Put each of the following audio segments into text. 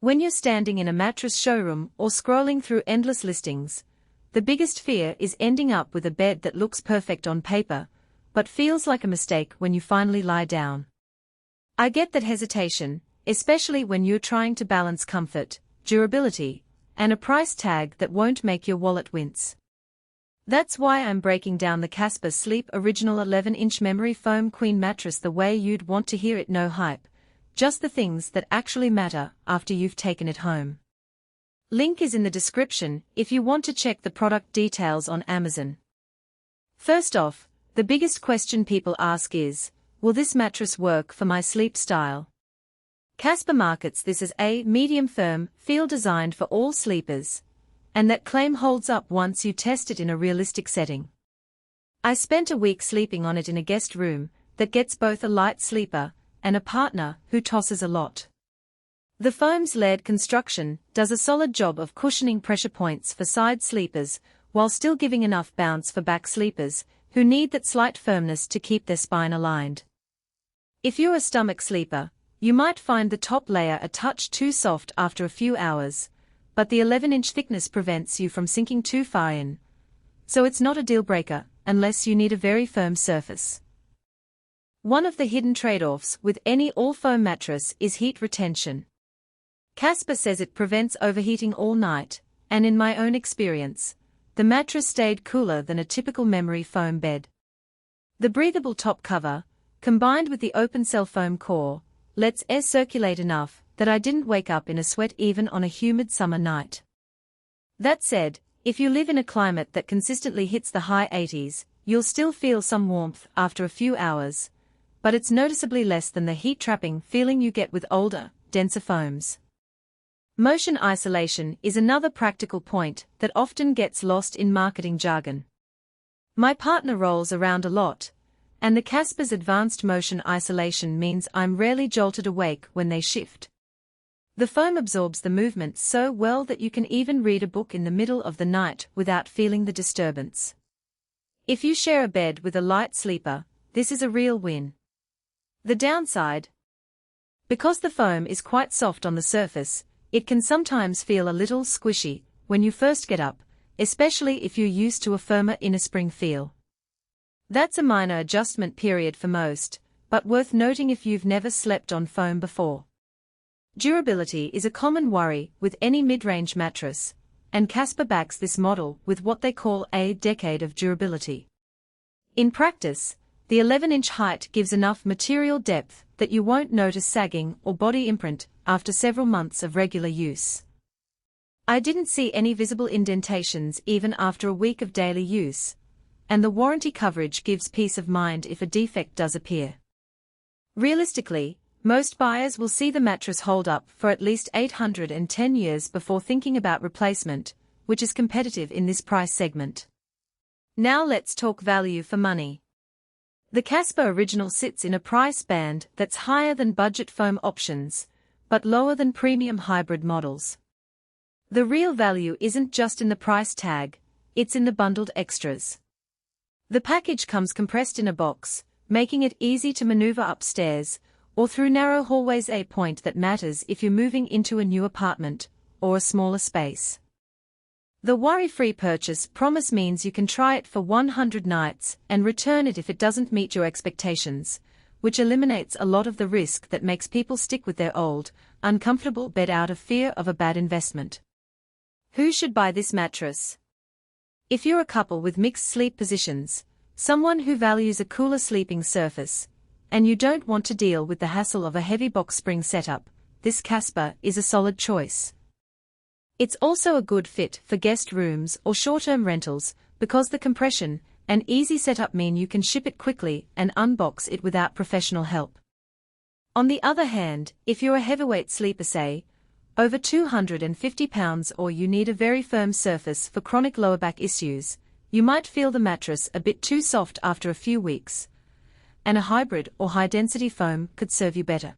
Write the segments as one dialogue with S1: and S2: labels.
S1: When you're standing in a mattress showroom or scrolling through endless listings, the biggest fear is ending up with a bed that looks perfect on paper, but feels like a mistake when you finally lie down. I get that hesitation, especially when you're trying to balance comfort, durability, and a price tag that won't make your wallet wince. That's why I'm breaking down the Casper Sleep Original 11-inch memory foam queen mattress the way you'd want to hear it. No hype, just the things that actually matter after you've taken it home. Link is in the description if you want to check the product details on Amazon. First off, the biggest question people ask is, will this mattress work for my sleep style? Casper markets this as a medium firm feel designed for all sleepers, and that claim holds up once you test it in a realistic setting. I spent a week sleeping on it in a guest room that gets both a light sleeper and a partner who tosses a lot. The foam's layered construction does a solid job of cushioning pressure points for side sleepers while still giving enough bounce for back sleepers who need that slight firmness to keep their spine aligned. If you're a stomach sleeper, you might find the top layer a touch too soft after a few hours, but the 11-inch thickness prevents you from sinking too far in, so it's not a deal-breaker unless you need a very firm surface. One of the hidden trade-offs with any all-foam mattress is heat retention. Casper says it prevents overheating all night, and in my own experience, the mattress stayed cooler than a typical memory foam bed. The breathable top cover, combined with the open-cell foam core, lets air circulate enough that I didn't wake up in a sweat even on a humid summer night. That said, if you live in a climate that consistently hits the high 80s, you'll still feel some warmth after a few hours, but it's noticeably less than the heat-trapping feeling you get with older, denser foams. Motion isolation is another practical point that often gets lost in marketing jargon. My partner rolls around a lot, and the Casper's advanced motion isolation means I'm rarely jolted awake when they shift. The foam absorbs the movement so well that you can even read a book in the middle of the night without feeling the disturbance. If you share a bed with a light sleeper, this is a real win. The downside? Because the foam is quite soft on the surface, it can sometimes feel a little squishy when you first get up, especially if you're used to a firmer inner spring feel. That's a minor adjustment period for most, but worth noting if you've never slept on foam before. Durability is a common worry with any mid-range mattress, and Casper backs this model with what they call a decade of durability. In practice, the 11-inch height gives enough material depth that you won't notice sagging or body imprint after several months of regular use. I didn't see any visible indentations even after a week of daily use, and the warranty coverage gives peace of mind if a defect does appear. Realistically, most buyers will see the mattress hold up for at least 810 years before thinking about replacement, which is competitive in this price segment. Now let's talk value for money. The Casper Original sits in a price band that's higher than budget foam options, but lower than premium hybrid models. The real value isn't just in the price tag, it's in the bundled extras. The package comes compressed in a box, making it easy to maneuver upstairs or through narrow hallways, a point that matters if you're moving into a new apartment or a smaller space. The worry-free purchase promise means you can try it for 100 nights and return it if it doesn't meet your expectations, which eliminates a lot of the risk that makes people stick with their old, uncomfortable bed out of fear of a bad investment. Who should buy this mattress? If you're a couple with mixed sleep positions, someone who values a cooler sleeping surface, and you don't want to deal with the hassle of a heavy box spring setup, this Casper is a solid choice. It's also a good fit for guest rooms or short-term rentals because the compression and easy setup mean you can ship it quickly and unbox it without professional help. On the other hand, if you're a heavyweight sleeper, say, over 250 pounds, or you need a very firm surface for chronic lower back issues, you might feel the mattress a bit too soft after a few weeks, and a hybrid or high-density foam could serve you better.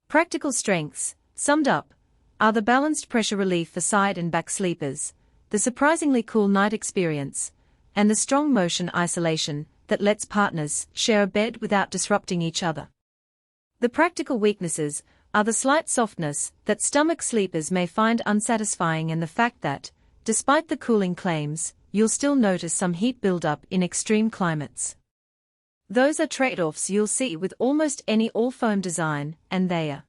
S1: Practical strengths, summed up, are the balanced pressure relief for side and back sleepers, the surprisingly cool night experience, and the strong motion isolation that lets partners share a bed without disrupting each other. The practical weaknesses are the slight softness that stomach sleepers may find unsatisfying and the fact that, despite the cooling claims, you'll still notice some heat buildup in extreme climates. Those are trade-offs you'll see with almost any all-foam design, and they are